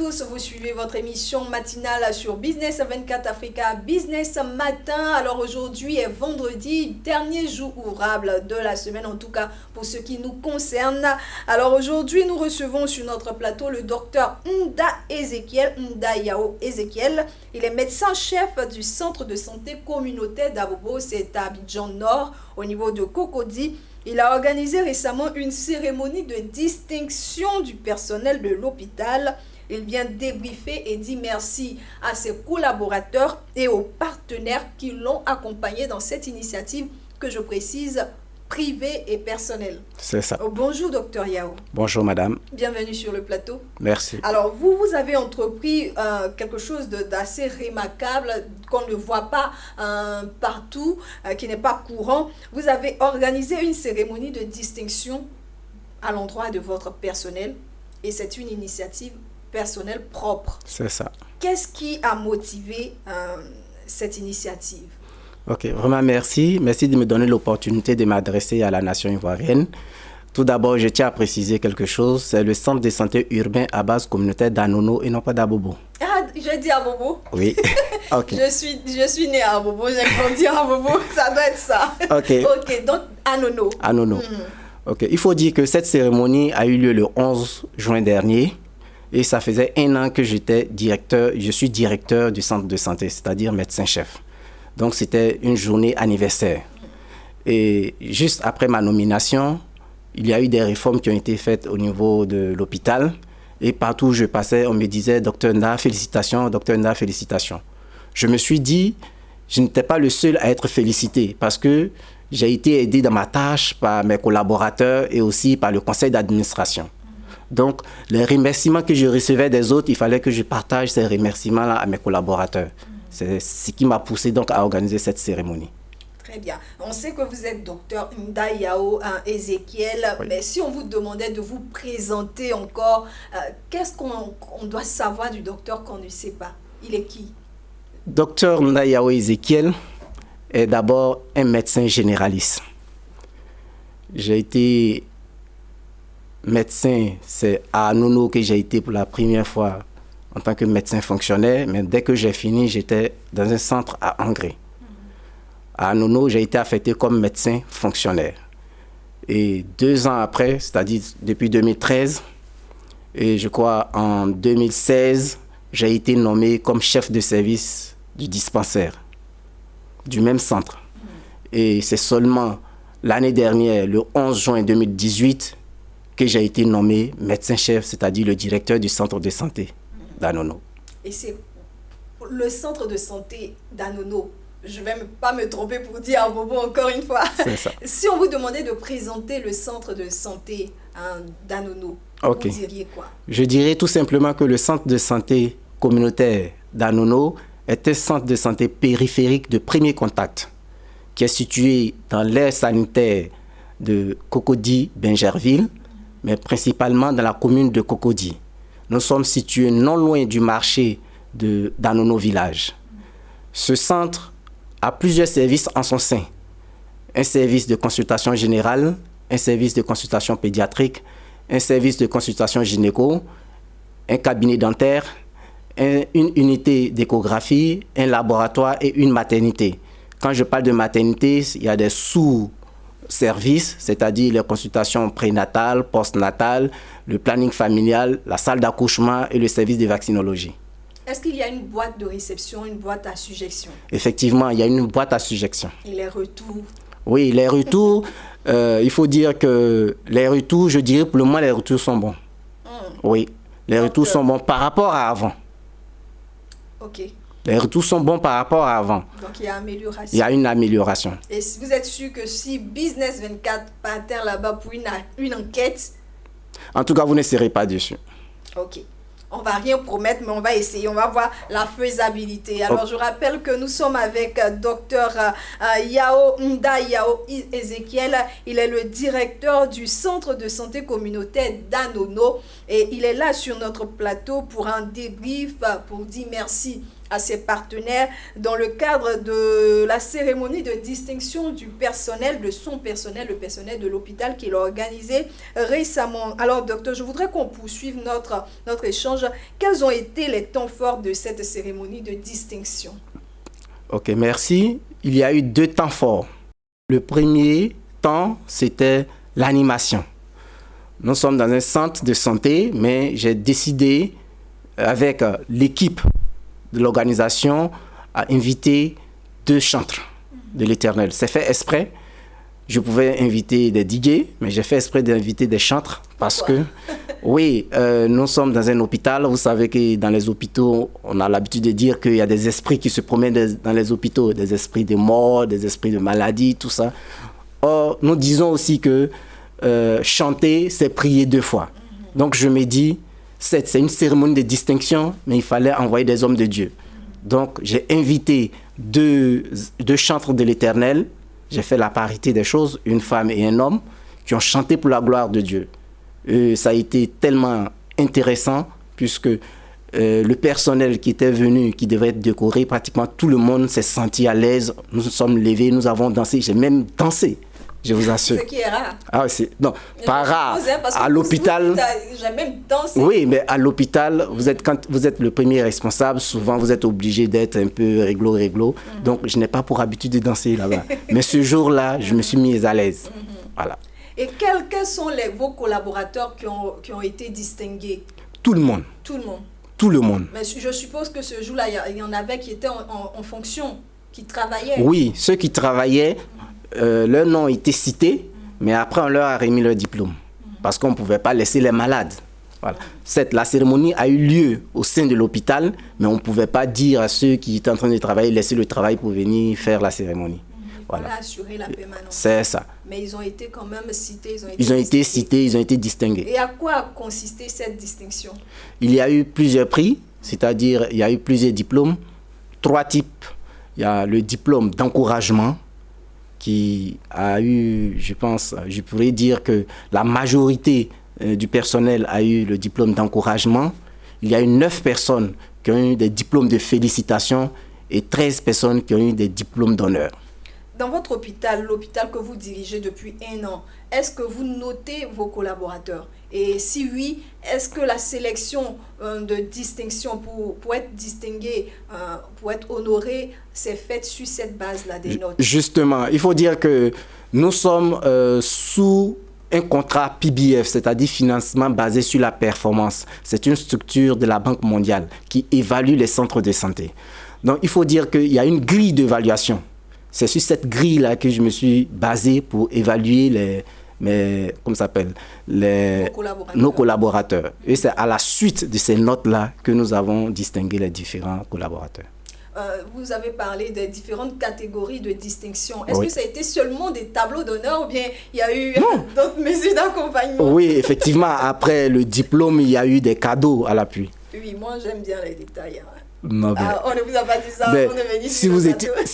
tous, vous suivez votre émission matinale sur Business 24 Africa, Business Matin. Alors aujourd'hui est vendredi, dernier jour ouvrable de la semaine, en tout cas pour ce qui nous concerne. Alors aujourd'hui, nous recevons sur notre plateau le docteur Nda Yao Ezekiel. Il est médecin-chef du centre de santé communautaire d'Abobo, c'est à Abidjan Nord, au niveau de Cocody. Il a organisé récemment une cérémonie de distinction du personnel de l'hôpital. Il vient débriefer et dit merci à ses collaborateurs et aux partenaires qui l'ont accompagné dans cette initiative que je précise privée et personnelle. C'est ça. Bonjour docteur Yao. Bonjour madame. Bienvenue sur le plateau. Merci. Alors vous avez entrepris quelque chose d'assez remarquable qu'on ne voit pas partout, qui n'est pas courant. Vous avez organisé une cérémonie de distinction à l'endroit de votre personnel et c'est une initiative personnelle propre. C'est ça. Qu'est-ce qui a motivé cette initiative? Ok, vraiment merci. Merci de me donner l'opportunité de m'adresser à la nation ivoirienne. Tout d'abord, je tiens à préciser quelque chose. C'est le centre de santé urbain à base communautaire d'Anono et non pas d'Abobo. Ah, j'ai dit Abobo. Oui. Ok. Je suis née à Abobo, j'ai grandi à Abobo, ça doit être ça. Ok. Ok, donc Anono. Anono. Ok. Il faut dire que cette cérémonie a eu lieu le 11 juin dernier. Et ça faisait 1 an que je suis directeur du centre de santé, c'est-à-dire médecin-chef. Donc, c'était une journée anniversaire. Et juste après ma nomination, il y a eu des réformes qui ont été faites au niveau de l'hôpital. Et partout où je passais, on me disait « Docteur Nda, félicitations, Docteur Nda, félicitations ». Je me suis dit, je n'étais pas le seul à être félicité parce que j'ai été aidé dans ma tâche par mes collaborateurs et aussi par le conseil d'administration. Donc, les remerciements que je recevais des autres, il fallait que je partage ces remerciements-là à mes collaborateurs. C'est ce qui m'a poussé donc à organiser cette cérémonie. Très bien. On sait que vous êtes docteur Nda Yao Ezekiel, oui. Mais si on vous demandait de vous présenter encore, qu'est-ce qu'on doit savoir du docteur qu'on ne sait pas? Il est qui? Docteur Nda Yao Ezekiel est d'abord un médecin généraliste. J'ai été médecin, c'est à Anono que j'ai été pour la première fois en tant que médecin fonctionnaire, mais dès que j'ai fini, j'étais dans un centre à Angré. À Anono, j'ai été affecté comme médecin fonctionnaire. Et 2 ans après, c'est-à-dire depuis 2013, et je crois en 2016, j'ai été nommé comme chef de service du dispensaire, du même centre. Et c'est seulement l'année dernière, le 11 juin 2018, que j'ai été nommé médecin-chef, c'est-à-dire le directeur du centre de santé d'Anono. Et c'est le centre de santé d'Anono. Je ne vais pas me tromper pour dire à Bobo encore une fois. C'est ça. Si on vous demandait de présenter le centre de santé d'Anono, vous diriez quoi? Je dirais tout simplement que le centre de santé communautaire d'Anono est un centre de santé périphérique de premier contact qui est situé dans l'aire sanitaire de Cocody-Bingerville, mais principalement dans la commune de Cocody. Nous sommes situés non loin du marché d'Anono Village. Ce centre a plusieurs services en son sein. Un service de consultation générale, un service de consultation pédiatrique, un service de consultation gynéco, un cabinet dentaire, une unité d'échographie, un laboratoire et une maternité. Quand je parle de maternité, il y a des sous-services, c'est-à-dire les consultations prénatales, postnatales, le planning familial, la salle d'accouchement et le service de vaccinologie. Est-ce qu'il y a une boîte de réception, une boîte à suggestion? Effectivement, il y a une boîte à suggestion. Et les retours? Oui, les retours, il faut dire que les retours, je dirais pour le moment, les retours sont bons. Oui, les retours sont bons par rapport à avant. Ok. Les retours sont bons par rapport à avant. Donc il y a amélioration. Il y a une amélioration. Et vous êtes sûr que si Business 24 partait là-bas pour une enquête? En tout cas, vous ne serez pas déçus. Ok. On ne va rien promettre, mais on va essayer. On va voir la faisabilité. Alors, je rappelle que nous sommes avec Dr Nda Yao Ezekiel. Il est le directeur du centre de santé communautaire d'Anono. Et il est là sur notre plateau pour un débrief, pour dire merci à ses partenaires dans le cadre de la cérémonie de distinction du personnel, de son personnel, le personnel de l'hôpital qu'il a organisé récemment. Alors, docteur, je voudrais qu'on poursuive notre échange. Quels ont été les temps forts de cette cérémonie de distinction? Ok, merci. Il y a eu 2 temps forts. Le premier temps, c'était l'animation. Nous sommes dans un centre de santé, mais j'ai décidé, avec l'équipe de l'organisation, à inviter 2 chantres de l'Éternel. C'est fait exprès. Je pouvais inviter des DJ, mais j'ai fait exprès d'inviter des chantres parce que, oui, nous sommes dans un hôpital. Vous savez que dans les hôpitaux, on a l'habitude de dire qu'il y a des esprits qui se promènent dans les hôpitaux, des esprits de mort, des esprits de maladie, tout ça. Or, nous disons aussi que chanter, c'est prier 2 fois. Donc, je me dis, c'est une cérémonie de distinction, mais il fallait envoyer des hommes de Dieu. Donc, j'ai invité 2 chantres de l'Éternel. J'ai fait la parité des choses, une femme et un homme, qui ont chanté pour la gloire de Dieu. Ça a été tellement intéressant, puisque le personnel qui était venu, qui devait être décoré, pratiquement tout le monde s'est senti à l'aise. Nous nous sommes levés, nous avons dansé. J'ai même dansé. Je vous assure. Ce qui est rare. Ah, non, pas rare. À l'hôpital. J'ai même dansé. Oui, mais à l'hôpital, quand vous êtes le premier responsable, souvent vous êtes obligé d'être un peu réglo. Donc, je n'ai pas pour habitude de danser là-bas. Mais ce jour-là, je me suis mis à l'aise. Voilà. Et quels sont vos collaborateurs qui ont été distingués? Tout le monde. Tout le monde. Tout le monde. Mais je suppose que ce jour-là, il y en avait qui étaient en fonction, qui travaillaient. Oui, ceux qui travaillaient. Leur nom était cité, mais après on leur a remis leur diplôme parce qu'on ne pouvait pas laisser les malades. Voilà. La cérémonie a eu lieu au sein de l'hôpital, mais on ne pouvait pas dire à ceux qui étaient en train de travailler, laisser le travail pour venir faire la cérémonie. Voilà. Assurer la permanence. C'est ça. Mais ils ont été quand même cités. Ils ont été cités, ils ont été distingués. Et à quoi a consisté cette distinction? Il y a eu plusieurs prix, c'est-à-dire il y a eu plusieurs diplômes, 3 types. Il y a le diplôme d'encouragement, qui a eu, je pense, je pourrais dire que la majorité du personnel a eu le diplôme d'encouragement. Il y a eu 9 personnes qui ont eu des diplômes de félicitations et 13 personnes qui ont eu des diplômes d'honneur. Dans votre hôpital, l'hôpital que vous dirigez depuis 1 an, est-ce que vous notez vos collaborateurs? Et si oui, est-ce que la sélection de distinction pour être distingué, pour être honoré, s'est faite sur cette base-là des notes? Justement, il faut dire que nous sommes sous un contrat PBF, c'est-à-dire financement basé sur la performance. C'est une structure de la Banque mondiale qui évalue les centres de santé. Donc, il faut dire qu'il y a une grille d'évaluation. C'est sur cette grille-là que je me suis basé pour évaluer nos collaborateurs. Et c'est à la suite de ces notes-là que nous avons distingué les différents collaborateurs. Vous avez parlé des différentes catégories de distinction. Est-ce que ça a été seulement des tableaux d'honneur ou bien il y a eu d'autres mesures d'accompagnement? Oui, effectivement, après le diplôme, il y a eu des cadeaux à l'appui. Oui, moi j'aime bien les détails. Non, on ne vous a pas dit ça, on est venu si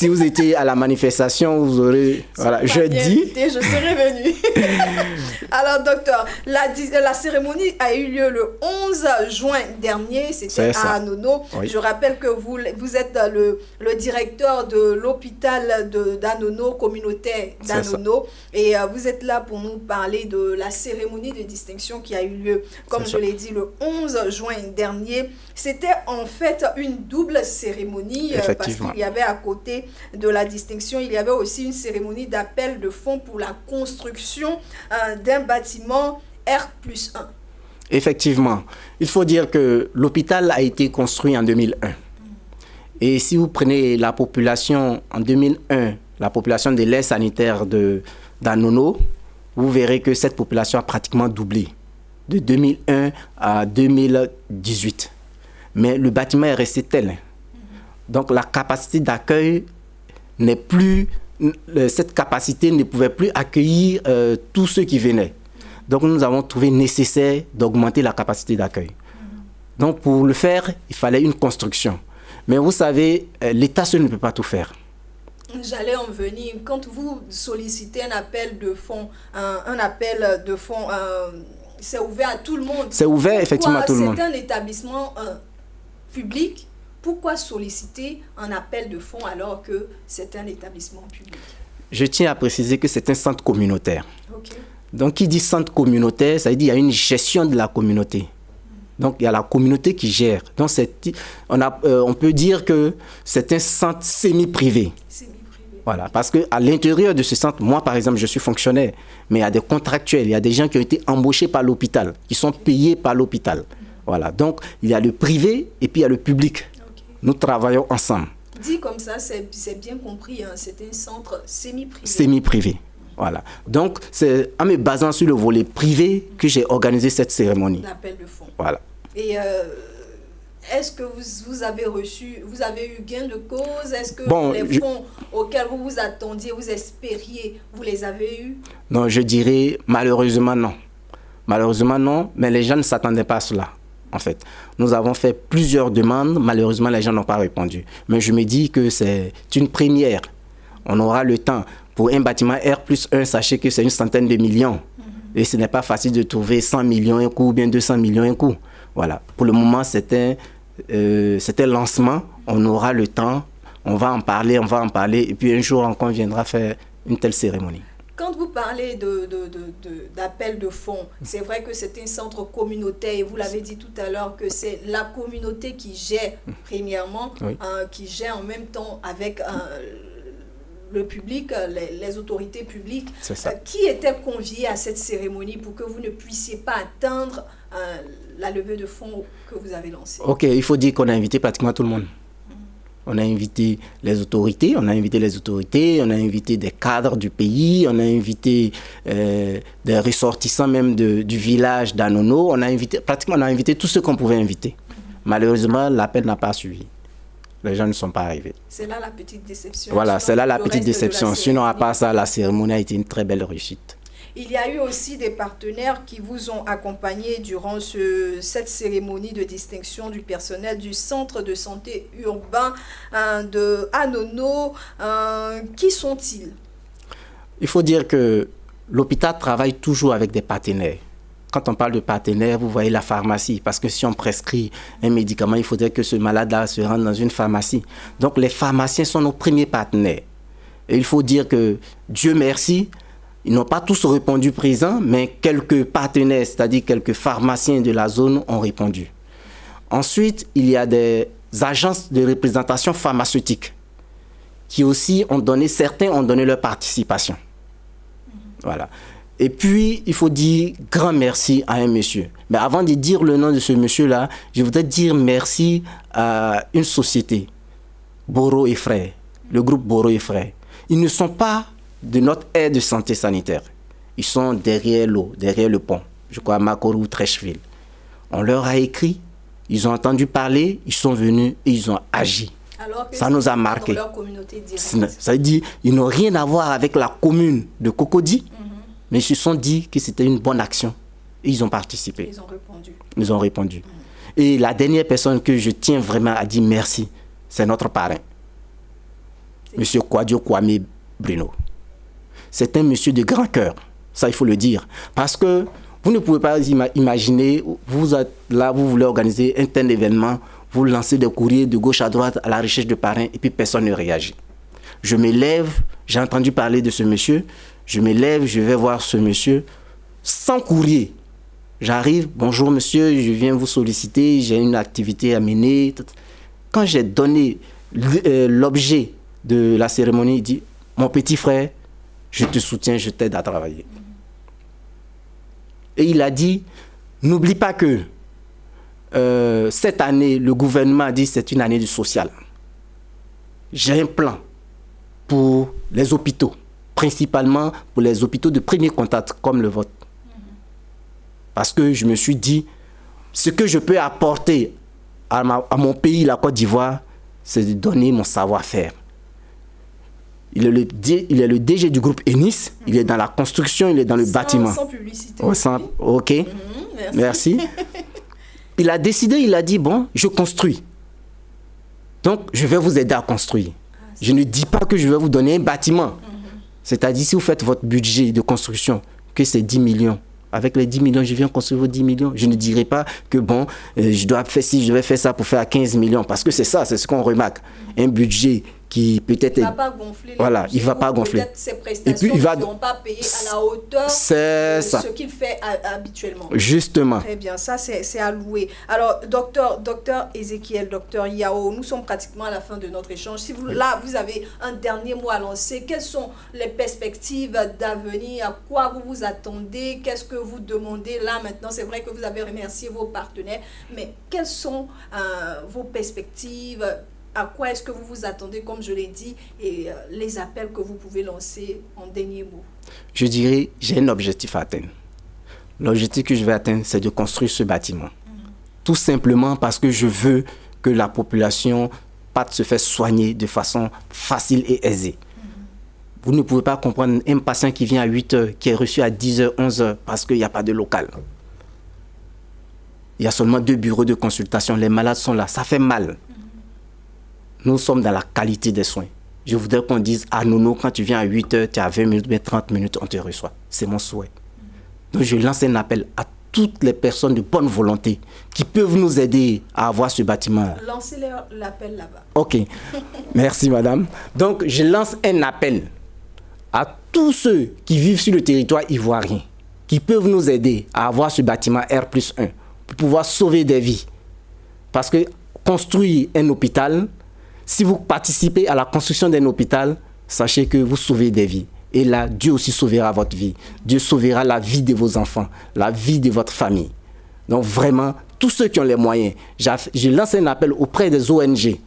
vous étiez à la manifestation, vous aurez... Voilà, je dis... Je serais venu. Alors, docteur, la cérémonie a eu lieu le 11 juin dernier, c'était à Anono. Oui. Je rappelle que vous êtes le directeur de l'hôpital d'Anono, communautaire d'Anono, et vous êtes là pour nous parler de la cérémonie de distinction qui a eu lieu, comme je l'ai dit, le 11 juin dernier. C'était en fait une double cérémonie parce qu'il y avait à côté de la distinction, il y avait aussi une cérémonie d'appel de fonds pour la construction d'un bâtiment R+1. Effectivement. Il faut dire que l'hôpital a été construit en 2001. Et si vous prenez la population en 2001, la population de l'aire sanitaire d'Anono, vous verrez que cette population a pratiquement doublé de 2001 à 2018. Mais le bâtiment est resté tel. Donc la capacité d'accueil n'est plus... Cette capacité ne pouvait plus accueillir tous ceux qui venaient. Donc nous avons trouvé nécessaire d'augmenter la capacité d'accueil. Donc pour le faire, il fallait une construction. Mais vous savez, l'État seul ne peut pas tout faire. J'allais en venir. Quand vous sollicitez un appel de fonds, c'est ouvert à tout le monde. C'est ouvert effectivement à tout le monde. C'est un établissement public Pourquoi solliciter un appel de fonds alors que c'est un établissement public? Je tiens à préciser que c'est un centre communautaire. Ok. Donc, qui dit centre communautaire, ça veut dire qu'il y a une gestion de la communauté. Donc, il y a la communauté qui gère. Donc, on peut dire que c'est un centre semi-privé. Voilà, parce qu'à l'intérieur de ce centre, moi, par exemple, je suis fonctionnaire, mais il y a des contractuels, il y a des gens qui ont été embauchés par l'hôpital, qui sont payés par l'hôpital. Voilà, donc, il y a le privé et puis il y a le public. Okay. Nous travaillons ensemble. Dit comme ça, c'est bien compris, hein, c'est un centre semi-privé. Semi-privé. Voilà. Donc, c'est en me basant sur le volet privé que j'ai organisé cette cérémonie. L'appel de fonds. Voilà. Et est-ce que vous avez eu gain de cause? Est-ce que les fonds auxquels vous vous attendiez, vous espériez, vous les avez eus? Non, je dirais malheureusement non. Malheureusement non, mais les gens ne s'attendaient pas à cela. En fait, nous avons fait plusieurs demandes, malheureusement les gens n'ont pas répondu. Mais je me dis que c'est une première. On aura le temps. Pour un bâtiment R+1, sachez que c'est une centaine de millions. Et ce n'est pas facile de trouver 100 millions un coup ou bien 200 millions un coup. Voilà. Pour le moment, c'était lancement. On aura le temps. On va en parler. Et puis un jour, on viendra faire une telle cérémonie. Quand vous parlez d'appel de fonds, c'est vrai que c'est un centre communautaire et vous l'avez dit tout à l'heure que c'est la communauté qui gère premièrement, oui. Qui gère en même temps avec le public, les autorités publiques. C'est ça. Qui était convié à cette cérémonie pour que vous ne puissiez pas atteindre la levée de fonds que vous avez lancée? Ok, il faut dire qu'on a invité pratiquement tout le monde. On a invité les autorités, on a invité des cadres du pays, on a invité des ressortissants même du village d'Anono. On a invité tous ceux qu'on pouvait inviter. Malheureusement, l'appel n'a pas suivi. Les gens ne sont pas arrivés. C'est là la petite déception. Voilà, c'est là la petite déception. Sinon, à part ça, la cérémonie a été une très belle réussite. Il y a eu aussi des partenaires qui vous ont accompagné durant cette cérémonie de distinction du personnel du centre de santé urbain de Anono. Qui sont-ils? Il faut dire que l'hôpital travaille toujours avec des partenaires. Quand on parle de partenaires, vous voyez la pharmacie, parce que si on prescrit un médicament, il faudrait que ce malade-là se rende dans une pharmacie. Donc les pharmaciens sont nos premiers partenaires. Et il faut dire que, Dieu merci, ils n'ont pas tous répondu présent, mais quelques partenaires, c'est-à-dire quelques pharmaciens de la zone ont répondu. Ensuite, il y a des agences de représentation pharmaceutique qui aussi certains ont donné leur participation. Voilà. Et puis, il faut dire grand merci à un monsieur. Mais avant de dire le nom de ce monsieur-là, je voudrais dire merci à une société, Boro et Frères, le groupe Boro et Frères. Ils ne sont pas de notre aire de santé sanitaire. Ils sont derrière l'eau, derrière le pont, je crois à Makorou, Trècheville. On leur a écrit, ils ont entendu parler, ils sont venus et ils ont agi. Alors que ça nous a marqué. Leur communauté directe. Ça veut dire qu'ils n'ont rien à voir avec la commune de Cocody, mais ils se sont dit que c'était une bonne action et ils ont participé. Ils ont répondu. Et la dernière personne que je tiens vraiment à dire merci, c'est notre parrain, monsieur Kwadio Kwame Bruno. C'est un monsieur de grand cœur, ça il faut le dire. Parce que vous ne pouvez pas imaginer, vous êtes là, vous voulez organiser un tel événement, vous lancez des courriers de gauche à droite à la recherche de parrains et puis personne ne réagit. Je me lève, j'ai entendu parler de ce monsieur, je me lève, je vais voir ce monsieur, sans courrier. J'arrive, bonjour monsieur, je viens vous solliciter, j'ai une activité à mener. Quand j'ai donné l'objet de la cérémonie, il dit, mon petit frère, je te soutiens, je t'aide à travailler. Et il a dit, n'oublie pas que cette année, le gouvernement a dit que c'est une année du social. J'ai un plan pour les hôpitaux, principalement pour les hôpitaux de premier contact comme le vôtre. Parce que je me suis dit, ce que je peux apporter à mon pays, la Côte d'Ivoire, c'est de donner mon savoir-faire. Il est le DG du groupe Enis, il est dans la construction, il est dans le bâtiment. Sans publicité. Ok, merci. Il a décidé, il a dit, bon, je construis. Donc, je vais vous aider à construire. Je ne dis pas que je vais vous donner un bâtiment. C'est-à-dire, si vous faites votre budget de construction, que c'est 10 millions, Avec les 10 millions, je viens construire vos 10 millions. Je ne dirai pas que bon, je dois faire ci, je vais faire ça pour faire 15 millions. Parce que c'est ça, c'est ce qu'on remarque. Un budget qui peut-être... Il ne va pas gonfler. Voilà, il ne va pas gonfler. Peut-être ses prestations ne seront pas payées à la hauteur de ce qu'il fait habituellement. Justement. Très bien, ça c'est à louer. Alors, docteur Ezekiel, docteur Yao, nous sommes pratiquement à la fin de notre échange. Si vous, là, vous avez un dernier mot à lancer, quelles sont les perspectives d'avenir? À quoi vous vous attendez? Qu'est-ce que vous demandez là maintenant? C'est vrai que vous avez remercié vos partenaires, mais quelles sont vos perspectives? À quoi est-ce que vous vous attendez, comme je l'ai dit, et les appels que vous pouvez lancer en dernier mot? Je dirais, j'ai un objectif à atteindre. L'objectif que je vais atteindre, c'est de construire ce bâtiment. Tout simplement parce que je veux que la population parte se faire soigner de façon facile et aisée. Vous ne pouvez pas comprendre un patient qui vient à 8 heures, qui est reçu à 10 heures, 11 heures, parce qu'il n'y a pas de local. Il y a seulement 2 bureaux de consultation. Les malades sont là. Ça fait mal. Nous sommes dans la qualité des soins. Je voudrais qu'on dise à Nono, quand tu viens à 8 heures, tu es à 20 minutes, mais 30 minutes, on te reçoit. C'est mon souhait. Donc je lance un appel à toutes les personnes de bonne volonté qui peuvent nous aider à avoir ce bâtiment. Lancez l'appel là-bas. Ok. Merci, madame. Donc je lance un appel à tous ceux qui vivent sur le territoire ivoirien, qui peuvent nous aider à avoir ce bâtiment R+1 pour pouvoir sauver des vies. Parce que construire un hôpital, si vous participez à la construction d'un hôpital, sachez que vous sauvez des vies. Et là, Dieu aussi sauvera votre vie. Dieu sauvera la vie de vos enfants, la vie de votre famille. Donc vraiment, tous ceux qui ont les moyens, je lance un appel auprès des ONG.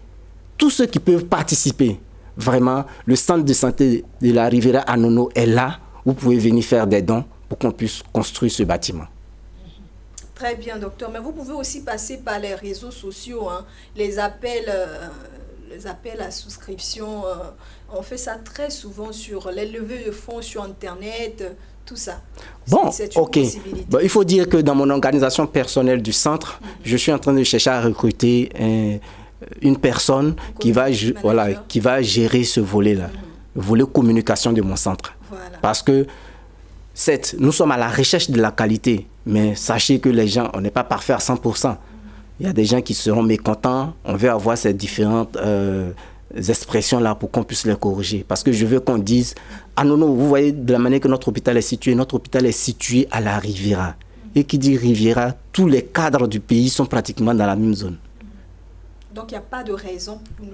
Tous ceux qui peuvent participer. Vraiment, le centre de santé de la Riviera à Nono est là. Vous pouvez venir faire des dons pour qu'on puisse construire ce bâtiment. Très bien, docteur. Mais vous pouvez aussi passer par les réseaux sociaux, hein, les appels à souscription. On fait ça très souvent sur les levées de fonds sur Internet, tout ça. Bon, c'est une possibilité. Bon, il faut dire que dans mon organisation personnelle du centre, je suis en train de chercher à recruter une personne qui va gérer ce volet-là, le volet communication de mon centre. Voilà. Parce que, certes, nous sommes à la recherche de la qualité, mais sachez que les gens, on n'est pas parfait à 100%. Il y a des gens qui seront mécontents. On veut avoir ces différentes expressions-là pour qu'on puisse les corriger. Parce que je veux qu'on dise, ah non, vous voyez de la manière que notre hôpital est situé à la Riviera. Et qui dit Riviera, tous les cadres du pays sont pratiquement dans la même zone. Donc il n'y a pas de raison pour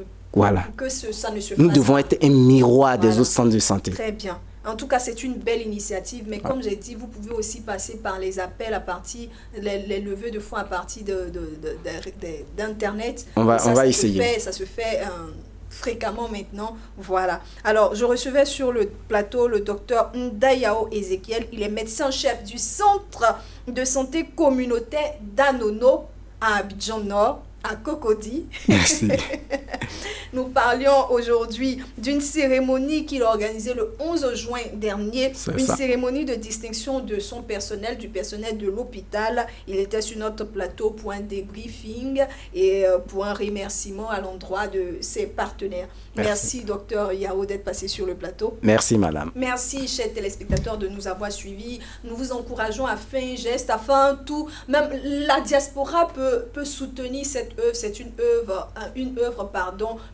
que ça ne se fasse. Nous devons être un miroir des autres centres de santé. Très bien. En tout cas, c'est une belle initiative, mais comme j'ai dit, vous pouvez aussi passer par les appels à partir, les levées de fonds à partir d'Internet. On va essayer. Ça se fait fréquemment maintenant. Voilà. Alors, je recevais sur le plateau le docteur Ndayao Ezekiel. Il est médecin-chef du centre de santé communautaire d'Anono à Abidjan Nord, à Cocody. Merci. Nous parlions aujourd'hui d'une cérémonie qu'il a organisée le 11 juin dernier. Cérémonie de distinction de son personnel, du personnel de l'hôpital. Il était sur notre plateau pour un débriefing et pour un remerciement à l'endroit de ses partenaires. Merci docteur Yao, d'être passé sur le plateau. Merci, madame. Merci, chers téléspectateurs, de nous avoir suivis. Nous vous encourageons à faire un geste, à faire un tout. Même la diaspora peut soutenir cette œuvre. C'est une œuvre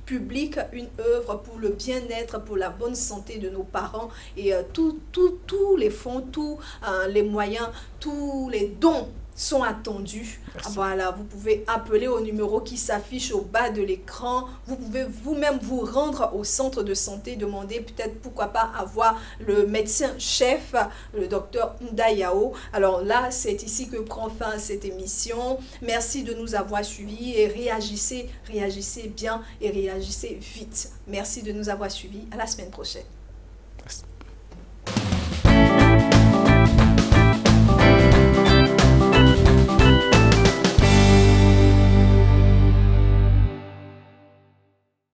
publique, une œuvre pour le bien-être, pour la bonne santé de nos parents. Et tous les fonds, tous les moyens, tous les dons sont attendus. Voilà, vous pouvez appeler au numéro qui s'affiche au bas de l'écran. Vous pouvez vous-même vous rendre au centre de santé, demander peut-être pourquoi pas avoir le médecin-chef, le docteur Ndayao. Alors là, c'est ici que prend fin cette émission. Merci de nous avoir suivis et réagissez bien et réagissez vite. Merci de nous avoir suivis. À la semaine prochaine.